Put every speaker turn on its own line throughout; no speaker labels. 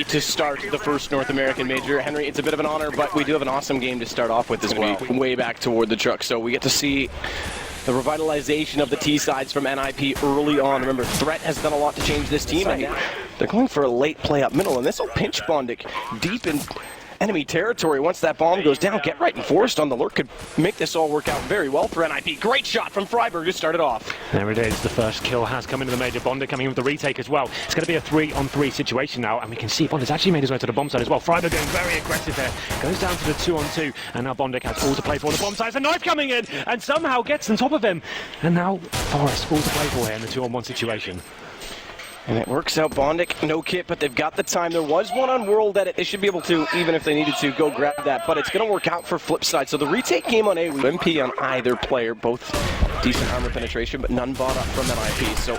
NiP to start the first North American major. Henry, it's a bit of an honor, but we do have an awesome game to start off with as well. Way back toward the truck, so we get to see the revitalization of the T-sides from NiP early on. Remember, Threat has done a lot to change this team, and now they're going for a late play up middle, and this will pinch Bondic deep in enemy territory. Once that bomb goes down, Get Right and Forrest on the lurk could make this all work out very well for NiP. Great shot from Freiberg to start it off.
There it is. The first kill has come into the major. Bondic coming in with the retake as well. It's going to be a 3-on-3 situation now, and we can see Bondic's actually made his way to the bomb side as well. Freiberg going very aggressive there. Goes down to the 2-on-2, and now Bondic has all to play for. The bomb side. A knife coming in, and somehow gets on top of him. And now Forrest all to play for here in the 2-on-1 situation.
And it works out. Bondic, no kit, but they've got the time. There was one on World Edit. They should be able to, even if they needed to, go grab that. But it's going to work out for Flipside. So the retake game on A, MP on either player, both decent armor penetration, but none bought up from NiP. So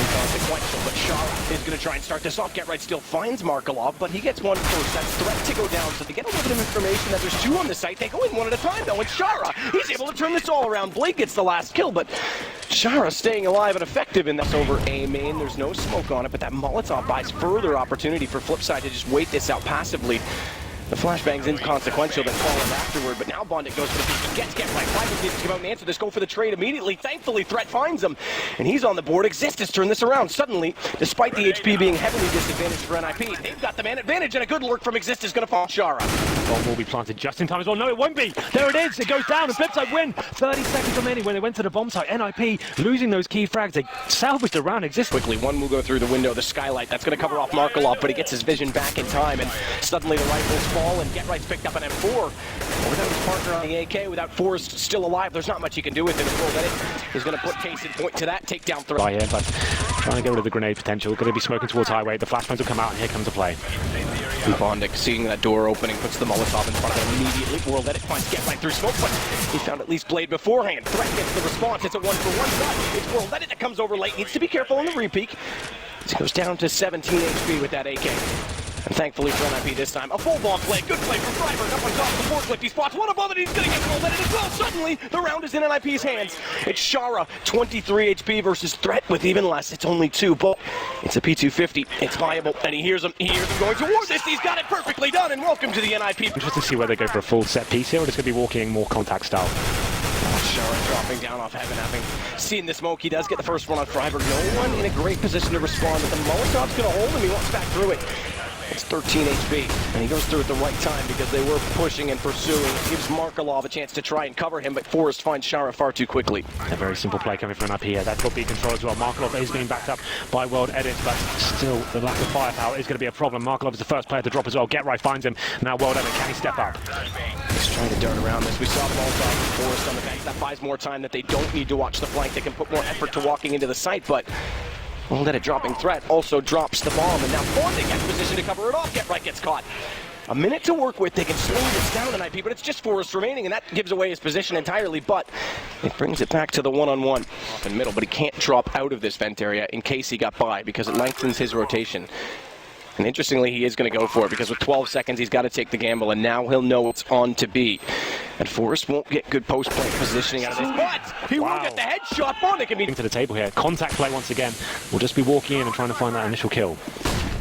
inconsequential, but Shara is going to try and start this off. Get Right still finds Markelov, but he gets one first. That's Threat to go down, so they get a little bit of information that there's two on the site. They go in one at a time, though, and Shara, he's able to turn this all around. Blade gets the last kill, but Shara staying alive and effective in this over A main. There's no smoke on it, but that Molotov buys further opportunity for Flipside to just wait this out passively. The flashbang's inconsequential, then falling afterward, but now Bondic goes for the peak. He gets Get Right. Freiberg needs to come out and answer this, go for the trade immediately. Thankfully, Threat finds him, and he's on the board. Exist has turned this around. Suddenly, despite the HP being heavily disadvantaged for NiP, they've got the man advantage, and a good lurk from Exist is going to fall Shara.
Bomb will be planted just in time as well. No, it won't be. There it is. It goes down, and Flipside win. 30 seconds remaining when they went to the bomb site. NiP losing those key frags. They salvaged the round. Exist
quickly. One will go through the window, the skylight. That's going to cover off Markelov, but he gets his vision back in time, and suddenly the rifles fall, and Get Right's picked up an M4. Without his partner on the AK, without Forrest still alive, there's not much he can do with it. World Edit is going to put case in point to that takedown threat.
By here, but trying to get rid of the grenade potential. Going to be smoking towards highway. The flashbangs will come out, and here comes the play.
Bondic seeing that door opening, puts the Molotov in front of him immediately. World Edit finds Get Right through smoke, but he found at least Blade beforehand. Threat gets the response. It's a 1-for-1 shot. It's World Edit that comes over late. Needs to be careful on the repeak. He goes down to 17 HP with that AK. And thankfully for NiP this time, a full bomb play. Good play from Freiberg up on top of the forklift. He spots one above it. He's going to get World Edit as well. Suddenly, the round is in NiP's hands. It's Shara, 23 HP versus Threat with even less. It's only 2, but it's a P250. It's viable, and he hears him. He hears him going towards this. He's got it perfectly done, and welcome to the NiP.
Interesting to see where they go for a full set piece here, or it's going to be walking more contact style.
Shara dropping down off heaven, having seen the smoke. He does get the first one on Freiberg. No one in a great position to respond, but the Molotov's going to hold him. He walks back through it. It's 13 HP, and he goes through at the right time because they were pushing and pursuing. It gives Markelov a chance to try and cover him, but Forrest finds Shara far too quickly.
A very simple play coming from NiP here. That's got B control as well. Markelov is being backed up by World Edit, but still the lack of firepower is going to be a problem. Markelov is the first player to drop as well. Get Right finds him. Now World Edit, can he step up?
He's trying to dart around this. We saw the Molotov from Forrest on the bench. That buys more time that they don't need to watch the flank. They can put more effort to walking into the site, but World Edit dropping Threat also drops the bomb, and now Bondic has position to cover it off. Get Right gets caught. A minute to work with. They can slow this down to NiP, but it's just Forrest remaining, and that gives away his position entirely, but it brings it back to the one-on-one off in middle, but he can't drop out of this vent area in case he got by, because it lengthens his rotation. And interestingly, he is going to go for it, because with 12 seconds, he's got to take the gamble, and now he'll know it's on to be. And Forrest won't get good post-play positioning out of this, but he will get the headshot. Bondic can be
into the table here. Contact play once again. We'll just be walking in and trying to find that initial kill.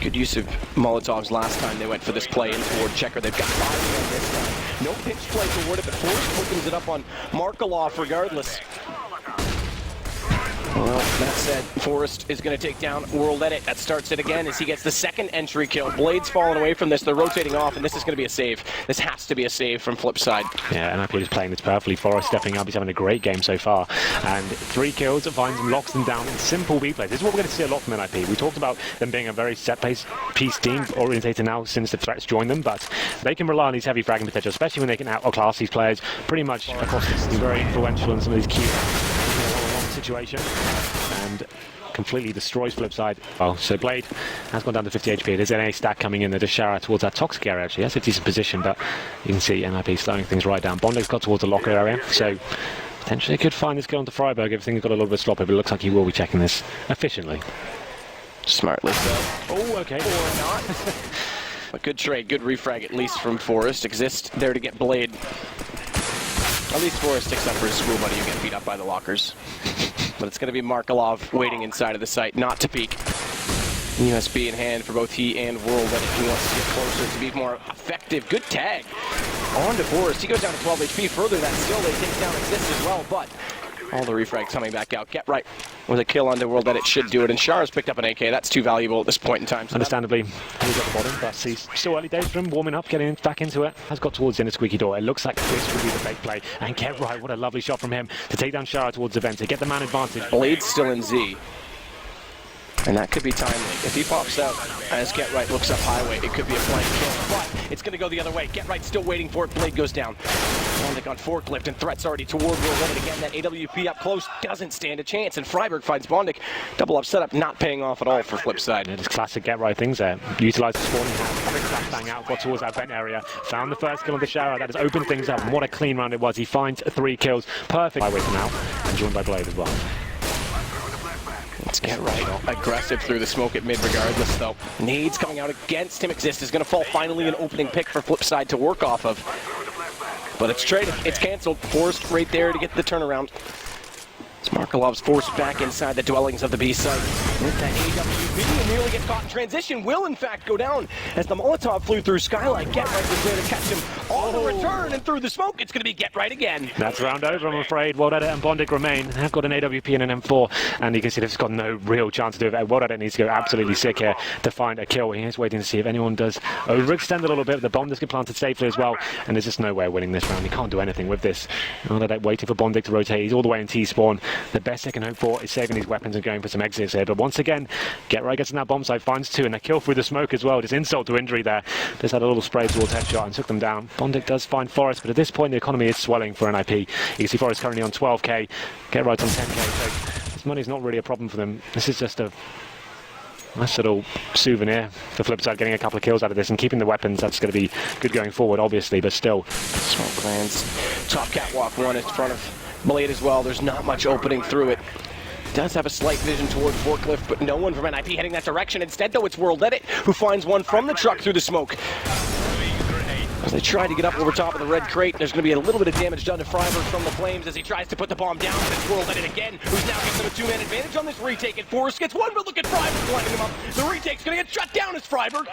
Good use of Molotovs last time they went for this play in toward Checker. They've got 5 this time. No pinch play toward it, but Forrest opens it up on Markelov regardless. Well, that said, Forrest is going to take down World Edit. That starts it again as he gets the second entry kill. Blade's falling away from this. They're rotating off, and this is going to be a save. This has to be a save from Flipside.
Yeah, NiP is playing this perfectly. Forrest stepping up. He's having a great game so far. And 3 kills, finds him, locks them down in simple B plays. This is what we're going to see a lot from NiP. We talked about them being a very set-piece team orientated now since the Threats joined them, but they can rely on these heavy fragging potential, especially when they can outclass these players pretty much across this. He's very influential in some of these key situation and completely destroys Flipside. Oh, so Blade has gone down to 50 HP. There's an A stack coming in there to Shara towards that toxic area. Actually, that's a decent position, but you can see NiP slowing things right down. Bondic's got towards the locker area, so potentially could find this kill onto Freiberg. Everything's got a little bit sloppy, but it looks like he will be checking this efficiently.
Smartly so.
Oh, okay.
Or not. But good trade, good refrag at least from Forrest. Exist there to get Blade. At least Forrest sticks up for his school buddy who gets beat up by the lockers. But it's going to be Markelov waiting inside of the site, not to peek. USB in hand for both he and World. That he wants to get closer to be more effective. Good tag on to Forrest. He goes down to 12 HP. Further that still they take down Exist as well, but all the refrags coming back out. Get right with a kill on the World that it should do it. And Shara's picked up an AK. That's too valuable at this point in time. So
understandably, he's at the bottom, but he's still early days for him, warming up, getting back into it. Has got towards the end of squeaky door. It looks like this would be the fake play. And Get Right, what a lovely shot from him to take down Shara towards the vent, to get the man advantage.
Blade's still in Z. And that could be timely. If he pops out as Get Right looks up highway, it could be a flank kill. But it's going to go the other way. Get Right still waiting for it. Blade goes down. Bondic on forklift and threats already toward Will Limit again. That AWP up close doesn't stand a chance. And Freiburg finds Bondic. Double up setup not paying off at all for Flipside.
It is classic Get Right things there. Utilised the spawning hat, quick flashbang out, got towards that vent area. Found the first kill on the Shara. That has opened things up. And what a clean round it was. He finds 3 kills. Perfect. Highway for now. And joined by Blade as well.
Let's Get Right aggressive through the smoke at mid regardless though. Nades coming out against him. Exist is going to fall. Finally an opening pick for Flipside to work off of. But it's traded. It's cancelled. Forced right there to get the turnaround. Markelov's forced back inside the dwellings of the B site. With that AWP, and nearly gets caught in transition. Will in fact go down as the Molotov flew through Skylight. Get Right was there to catch him on the return, and through the smoke it's going to be Get Right again.
That's round over, I'm afraid. World Edit and Bondic remain. They've got an AWP and an M4, and you can see they've got no real chance to do it. World Edit needs to go absolutely sick here to find a kill. He is waiting to see if anyone does overextend a little bit. The bomb does get planted safely as well, and there's just no way of winning this round. He can't do anything with this. World Edit waiting for Bondic to rotate. He's all the way in T-spawn. The best they can hope for is saving these weapons and going for some exits here. But once again, Get Right gets in that bomb site, finds 2, and a kill through the smoke as well. Just insult to injury there. Just had a little spray towards headshot and took them down. Bondic does find Forrest, but at this point the economy is swelling for NiP. You can see Forrest currently on 12k, Get Right's on 10k, so this money's not really a problem for them. This is just a nice little souvenir for Flipside, getting a couple of kills out of this and keeping the weapons. That's going to be good going forward, obviously, but still.
Smoke lands. Top catwalk one in front of Blade as well. There's not much opening through it. Does have a slight vision toward forklift, but no one from NiP heading that direction. Instead, though, it's World Edit who finds one from the truck through the smoke. As they try to get up over top of the red crate, there's going to be a little bit of damage done to Freiburg from the flames as he tries to put the bomb down. But it's World Edit again, who's now getting a 2-man advantage on this retake. And Forrest gets one, but look at Freiburg lining him up. The retake's going to get shut down as Freiburg.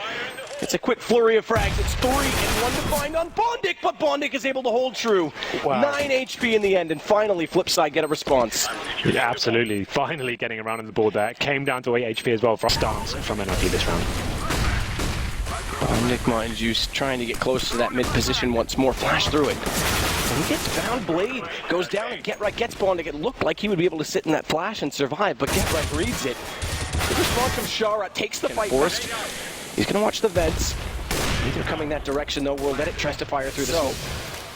It's a quick flurry of frags. It's 3 and 1 to find on Bondic, but Bondic is able to hold true. Wow. 9 HP in the end, and finally Flipside get a response.
Yeah, absolutely. Finally getting around on the board there. Came down to 8 HP as well for a stance from NiP this round.
Bondic, mind you, trying to get close to that mid position once more. Flash through it. And he gets found. Blade goes down and Get Right gets Bondic. It looked like he would be able to sit in that flash and survive, but Get Right reads it. The response from Shara takes the fight. Forrest. He's going to watch the vents. They're coming that direction, though. World Edit tries to fire through the smoke.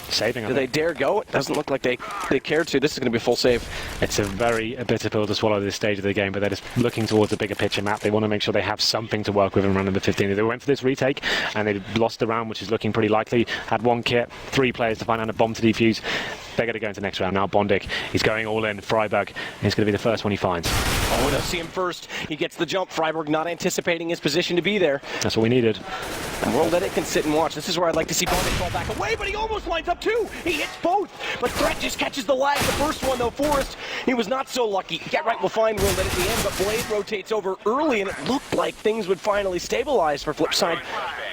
Saving.
Do they dare go? It doesn't look like they care to. This is going to be a full save.
It's a very bitter pill to swallow this stage of the game, but they're just looking towards the bigger picture map. They want to make sure they have something to work with in round number 15. They went for this retake, and they lost the round, which is looking pretty likely. Had 1 kit, 3 players to find out a bomb to defuse. They're going to go into the next round. Now Bondic, he's going all in. Freiburg is going to be the first one he finds.
Oh, they'll see him first. He gets the jump. Freiburg not anticipating his position to be there.
That's what we needed.
And World Edit can sit and watch. This is where I'd like to see Bondic fall back away, but he almost lines up 2. He hits both, but Threat just catches the lag. The first one, though, Forrest, he was not so lucky. Get Right will find World Edit at the end, but Blade rotates over early, and it looked like things would finally stabilize for Flipside.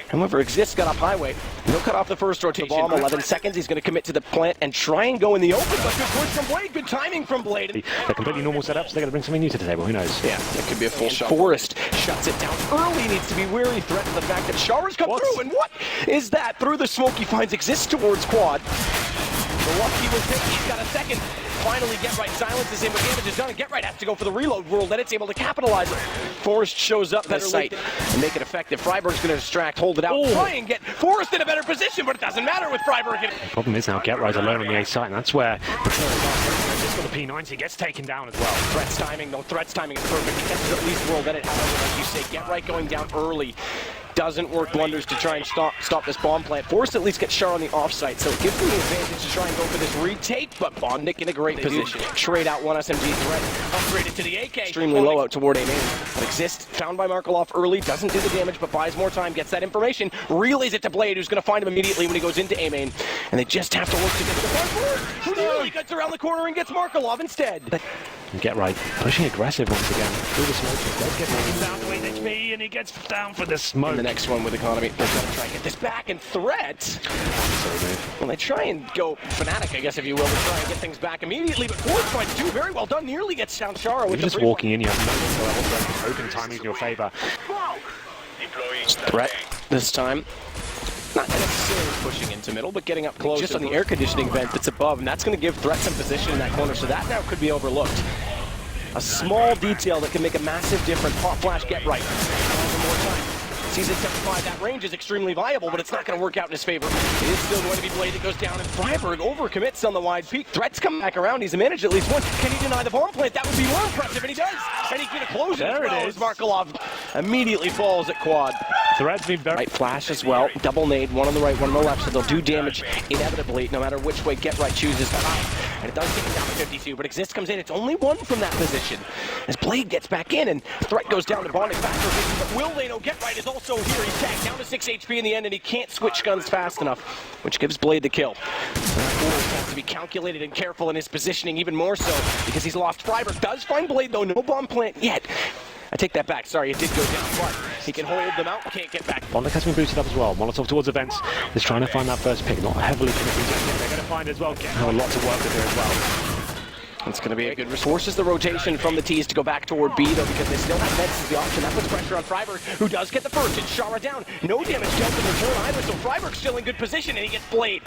However, Exist got up highway. He'll cut off the first rotation. The bomb, 11 seconds. He's going to commit to the plant and try and go in the open, but good push from Blade. Good timing from Blade.
They're completely normal setups. They're going to bring something new to the table. Who knows?
Yeah, it could be a full shot. Forrest shuts it down early. Needs to be wary. Threatens the fact that Showers come through. And what is that? Through the smoke, he finds Exist towards quad. The luck he will take. He's got a second. Finally, Get Right silences him, but damage is done. Get Right has to go for the reload. World Edit's able to capitalize it. Forrest shows up at the site and make it effective. Freiburg's going to distract, hold it out, try and get Forrest in a better position, but it doesn't matter with Freiburg. The
problem is now Get Right alone on the A site, and that's where just for the P90 gets taken down as well.
Threat's timing, though. Threat's timing is perfect. He catches at least World Edit. However, like you say, Get Right going down early doesn't work wonders to try and stop this bomb plant. Forrest at least gets Char on the offsite, so it gives them the advantage to try and go for this retake, but Bondic in a great position. Trade out 1 SMG threat, upgraded to the AK. Extremely low out toward A main. But Exist, found by Markeloff early, doesn't do the damage, but buys more time, gets that information, relays it to Blade, who's going to find him immediately when he goes into A main. And they just have to work to get to the front. Who really gets around the corner and gets Markeloff instead.
And Get Right pushing aggressive once again through the smoke. Let's get him down to 8 HP, and he gets down for the smoke.
And the next one with Economy, they're going to try and get this back, and Threat. Well, they try and go Fnatic, I guess, if you will, to try and get things back immediately, but Forrest finds two, very well done, nearly gets down Shara with
just walking in, you have no level, hoping timing's in your favor.
Threat this time. Not necessarily pushing into middle, but getting up close just on the air conditioning vent that's above, and that's going to give Threat some position in that corner, so that now could be overlooked. A small detail that can make a massive difference. Pop flash, Get Right. One more time. Season 75, that range is extremely viable, but it's not going to work out in his favor. It is still going to be Blade that goes down, and Freiburg overcommits on the wide peak. Threat's come back around. He's managed at least one. Can he deny the bomb plant? That would be more impressive, and he does. And he's going to close it. There it is. Markelov immediately falls at quad.
Threat's been very...
Right flash as well. Double nade, one on the right, one on the left, so they'll do damage inevitably, no matter which way Get Right chooses to hide. And it does take him down to 52, but Exist comes in. It's only one from that position. As Blade gets back in, and Threat goes down to Bonding faster. But will they know Get Right is also here? He's tagged down to 6 HP in the end, and he can't switch guns fast enough, which gives Blade the kill. Forrest has to be calculated and careful in his positioning, even more so, because he's lost Freiburg. Does find Blade, though. No bomb plant yet. I take that back. Sorry, it did go down, but he can hold them out. Can't get back.
Bondic has been boosted up as well. Molotov towards events is trying to find that first pick. Not heavily committing to it. They're going to find as well. Have a lot of work to do as well.
It's going to be a good resource. Forces the rotation from the T's to go back toward B, though, because they still have Vents as the option. That puts pressure on Freiburg, who does get the first, and Shara down. No damage dealt in return either, so Freiburg's still in good position, and he gets Blade.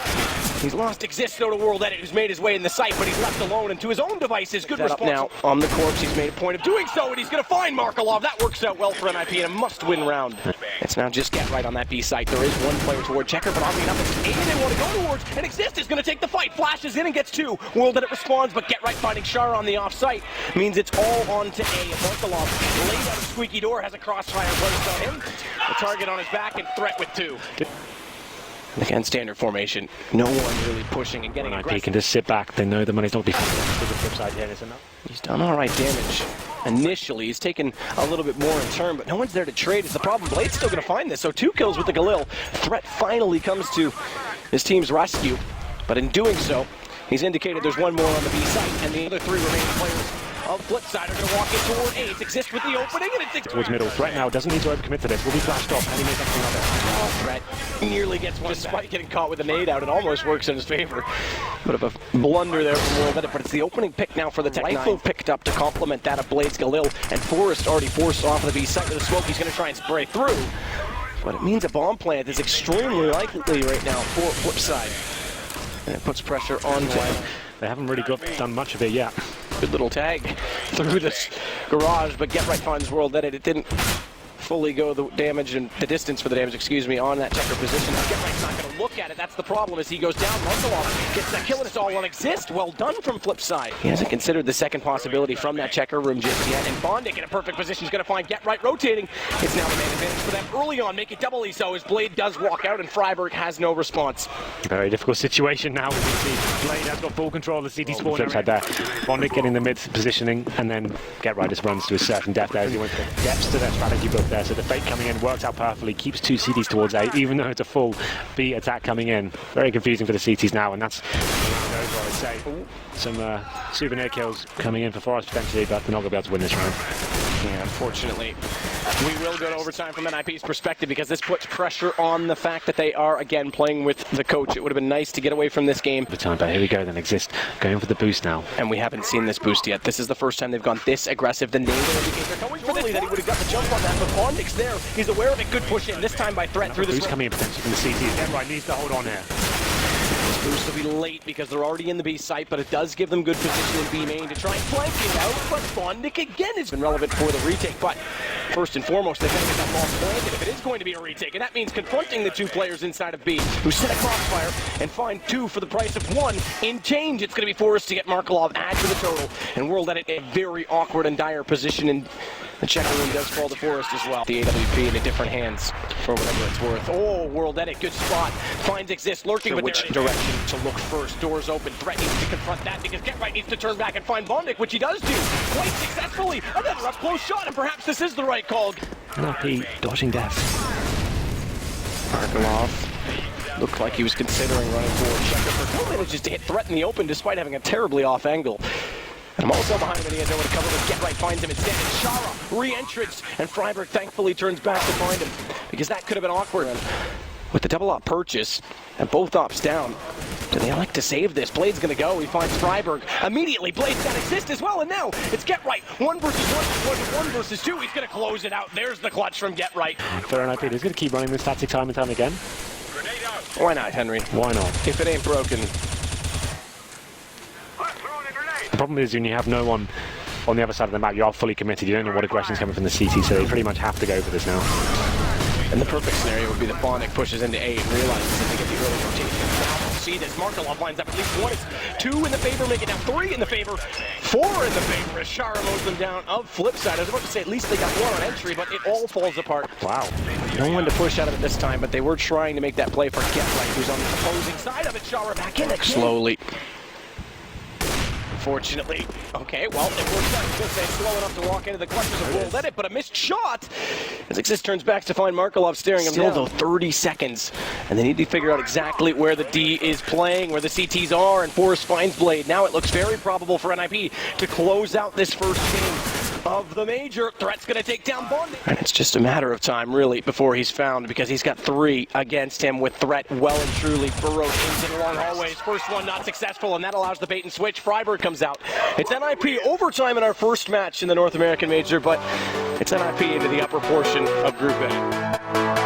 He's lost Exist, though, to World Edit, who's made his way in the site, but he's left alone, and to his own devices. Good response. Now, on the corpse, he's made a point of doing so, and he's going to find Markelov. That works out well for NiP in a must-win round. It's now just Get Right on that B site. There is one player toward Checker, but oddly enough, it's A they want to go towards, and Exist is going to take the fight. Flashes in and gets two. World Edit responds, but Get Right finding Shara on the off-site means it's all on to A. Markelov laid out a squeaky door, has a crossfire placed on him. The target on his back, and Threat with two. Again, standard formation. No one really pushing and getting aggressive.
NiP can just sit back. They know the money's not being to the flip side here, isn't it?
He's done all right damage. Initially, he's taken a little bit more in turn, but no one's there to trade. It's the problem. Blade's still going to find this. So 2 kills with the Galil. Threat finally comes to his team's rescue, but in doing so, he's indicated there's one more on the B site, and the other 3 remaining players of Flipside are going to walk in toward A. It's Exist with the opening, and it's
towards middle. Threat now doesn't need to overcommit to this. Will be flashed off, and he makes something of it.
Oh, Threat nearly gets one. Despite getting caught with a nade out, it almost works in his favor. Bit of a blunder there from World Edit, but it's the opening pick now for the Tech. Rifle picked up to complement that of Blade's Galil, and Forrest already forced off of the B site with the smoke. He's going to try and spray through, but it means a bomb plant is extremely likely right now for Flipside, and it puts pressure on to.
They haven't really done much of it yet.
Good little tag through this garage, but Get Right finds World Edit. It didn't fully go the damage and the distance for the damage, excuse me, on that Checker position. Now Get Right's not going to look at it. That's the problem as he goes down. Markelov gets that kill, and it's all on Exist. Well done from Flipside. He hasn't considered the second possibility from that Checker room just yet. And Bondic in a perfect position. He's going to find Get Right rotating. It's now the main advantage for them early on. Make it doubly so as Blade does walk out and Freiburg has no response.
Very difficult situation now. Blade has got full control of the CT spawn. Flipside there. Bondic getting the mid positioning, and then Get Right just runs to his certain death there as he went for depths to their strategy book there. So the fake coming in works out perfectly, keeps 2 CTs towards A, even though it's a full B attack coming in. Very confusing for the CTs now, and that's what I'd say. Some souvenir kills coming in for Forest potentially, but they're not going to be able to win this round.
Yeah, unfortunately. We will go to overtime from NiP's perspective because this puts pressure on the fact that they are, again, playing with the coach. It would have been nice to get away from this game.
Overtime, but here we go then. Exist going for the boost now.
And we haven't seen this boost yet. This is the first time they've gone this aggressive. The nade indicator knowing fully that he would have got the jump on that, but Bondic's there. He's aware of it. Good push in, this time by Threat through the
boost coming in potentially from the CT. Get Right needs to hold on here.
This boost will be late because they're already in the B site, but it does give them good position in B main to try and flank it out. But Bondic again has been relevant for the retake. But first and foremost, they've got to get that ball planted if it is going to be a retake. And that means confronting the 2 players inside of B who set a crossfire and find 2 for the price of 1 in change. It's going to be Forrest to get Markelov, add to the total. And World Edit a very awkward and dire position. And the Checker room does fall to Forrest as well. The AWP into different hands for whatever it's worth. Oh, World Edit, good spot. Finds Exist lurking, but which direction to look first. Doors open. Threat needs to confront that because Get Right needs to turn back and find Bondic, which he does do quite successfully. Another up close shot, and perhaps this is the right call.
NiP dodging death.
Markelov looked like he was considering running forward. Checker for 2 minutes just to hit Threat in the open despite having a terribly off angle. I'm also behind him and he has nowhere to cover, but Get Right finds him instead. And Shara re-entrance, and Freiburg thankfully turns back to find him, because that could have been awkward. And with the double op purchase and both ops down, do they like to save this? Blade's gonna go, he finds Freiburg. Immediately, Blade's gotta exist as well, and now it's Get Right. 1 versus 1 versus 2. He's gonna close it out. There's the clutch from Get Right.
Fair enough, he's gonna keep running this tactic time and time again.
Why not, Henry?
Why not?
If it ain't broken.
The problem is when you have no one on the other side of the map, you are fully committed. You don't know what aggression's coming from the CT, so they pretty much have to go for this now.
And the perfect scenario would be that Bondic pushes into A and realizes that they get the early rotation. Now we'll see this. Markelov lines up at least 1. It's 2 in the favor, make it now 3 in the favor, 4 in the favor as Shara mows them down of Flipside. I was about to say at least they got 1 on entry, but it all falls apart.
Wow.
No one to push out of it this time, but they were trying to make that play for Get Right, who's on the opposing side of it. Shara back in it slowly. Unfortunately, okay, well, it works out. I was going to say slow enough to walk into the clutches of World Edit, but a missed shot as Exist turns back to find Markelov staring him down. Still, though, 30 seconds, and they need to figure out exactly where the D is playing, where the CTs are, and Forrest finds Blade. Now it looks very probable for NiP to close out this first game of the major. Threat's going to take down Bondic. And it's just a matter of time, really, before he's found, because he's got 3 against him with Threat well and truly burrowed into the long hallways. First one not successful, and that allows the bait and switch. Freiburg comes out. It's NiP overtime in our first match in the North American Major, but it's NiP into the upper portion of Group A.